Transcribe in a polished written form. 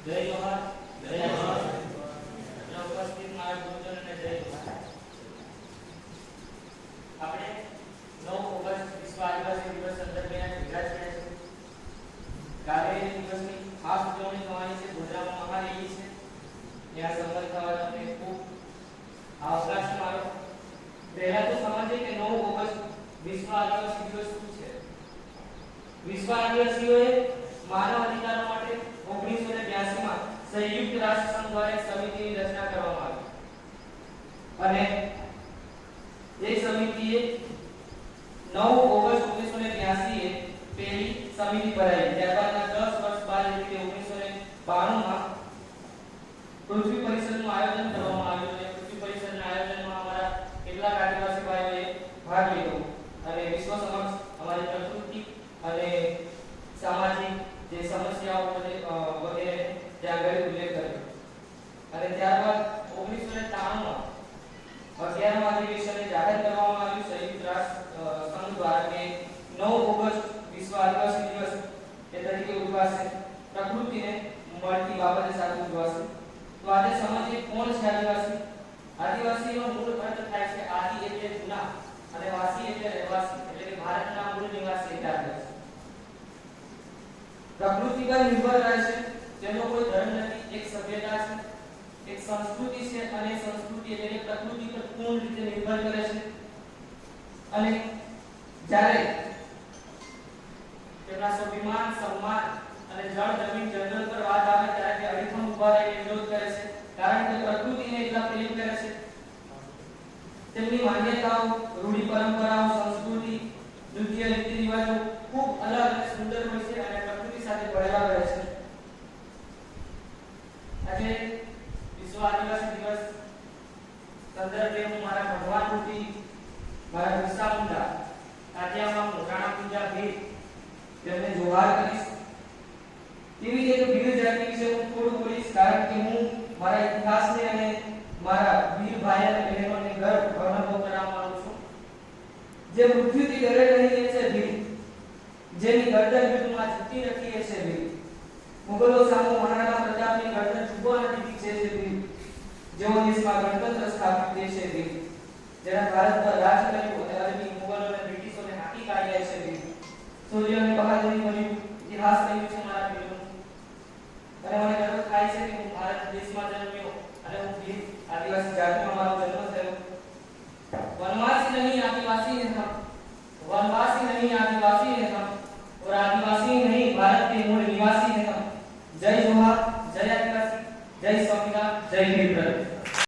જય જોહાર. જય જોહાર. ઉપસ્થિત મારા ગુરુજનોને જય જોહાર. આપણે 9 ઓગસ્ટ વિશ્વ આદિવાસી દિવસ સંદર્ભે ભેગા થયા છે. કાલે દિવસની ખાસ ઉજવણી થવાની છે. ગોધરામાં મહારેલી છે. ત્યાં સંબંધ થવા તમને ખૂબ અવકાશ મારો. પહેલા તો સમજીએ કે 9 ઓગસ્ટ વિશ્વ આદિવાસી દિવસ શું છે. વિશ્વ આદિવાસીઓએ માનવ અધિકારો માટે 1982 માં સંયુક્ત રાષ્ટ્ર સંઘ દ્વારા એક સમિતિની રચના કરવામાં આવી અને એ સમિતિએ 9 ઓગસ્ટ 1982 એ પહેલી સમિતિ બનાવી. ત્યારબાદના 10 વર્ષ બાદ એટલે 1992 માં પૃથ્વી પરિષદનું આયોજન કરવામાં આવ્યું અને પૃથ્વી પરિષદના આયોજનમાં અમારા કેટલાક આદિવાસી ભાઈઓએ ભાગ લીધો અને વિશ્વ સમક્ષ અમારી પ્રકૃતિ અને સામાજિક જે સમસ્યાઓ વગેરે ત્યાં આગળ ઉલ્લેખ કર્યો અને ત્યારબાદ 1993 માં 11મા અધિવેશનને જાહેર કરવામાં આવ્યું સંયુક્ત રાષ્ટ્ર સંઘ દ્વારા કે 9 ઓગસ્ટ વિશ્વ આદિવાસી દિવસ એ તરીકે ઉજવાશે. પ્રકૃતિને મળતી બાબતો સાથે ઉજવાશે. તો આજે સમજીએ કોણ છે આદિવાસી. આદિવાસીનો મૂળ અર્થ થાય છે આદિ એટલે જૂના અને વાસી એટલે રહેવાસી એટલે કે ભારતના મૂળ નિવાસી એટલે આદિવાસી. પ્રકૃતિ પર નિર્ભર રહે છે. તેનો કોઈ ધર્મ નથી. એક સભ્યતા છે, એક સંસ્કૃતિ છે અને સંસ્કૃતિ એટલે કે પ્રકૃતિ પર પૂર્ણ રીતે નિર્ભર કરે છે. અને જ્યારે તેમના સ્વાભિમાન, સન્માન અને જળ, જમીન, જંગલ પર વાત આવે ત્યારે તે અડીખમ ઉભા રહીને વિરોધ કરે છે. કારણ કે પ્રકૃતિને એટલા પ્રેમ કરે છે. તેમની માન્યતાઓ, રૂઢિ પરંપરાઓ, સંસ્કૃતિ, નૃત્ય, રીતિ રિવાજો ખૂબ અલગ અને સુંદર હોય છે અને પ્રકૃતિ સાથે ભળેલા રહે છે. આજે વિશ્વ આદિવાસી દિવસ સંદર્ભે હું મારા ભગવાન રૂપી મારા બિરસા મુંડા તાત્યામાં મોટાણા પૂજા ભેટ તેમને જોહાર કરીશ. તેવી જ એક વીર જાતિ વિશે હું થોડું બોલીશ કારણ કે હું મારા ઇતિહાસને અને મારા વીર ભાઈ અને બહેનોને ગર્વ અનુભવ કરાવવા માંગુ છું. જે મૃત્યુથી ડરે નહીં એ છે વીર. જેની ગરદન યુદ્ધમાં જીતી નથી એ છે વીર. મુગલો સામે મહારાણા પ્રતાપની ગરદન ચૂકવા નથી છે વીર. જેઓ દેશમાં ગણતંત્ર સ્થાપિત તે છે વીર. જેના ભારત પર રાજ કર્યું અને અરબી, મુગલો અને બ્રિટિશોને હાકી કાઢ્યા છે વીર. શૌર્ય અને બહાદુરી ભર્યું ઇતિહાસ કહ્યું છે મારા વીરોનું. અને મને ગર્વ થાય છે કે હું ભારત દેશમાં જન્મ્યો અને હું વીર આદિવાસી જાતિમાં મારો જન્મ થયો. वनवासी नहीं आदिवासी हैं हम, वनवासी नहीं आदिवासी हैं हम और आदिवासी नहीं भारत के मूल निवासी हैं हम. जय जोहार, जय आदिवासी, जय संविधान, जय वीर.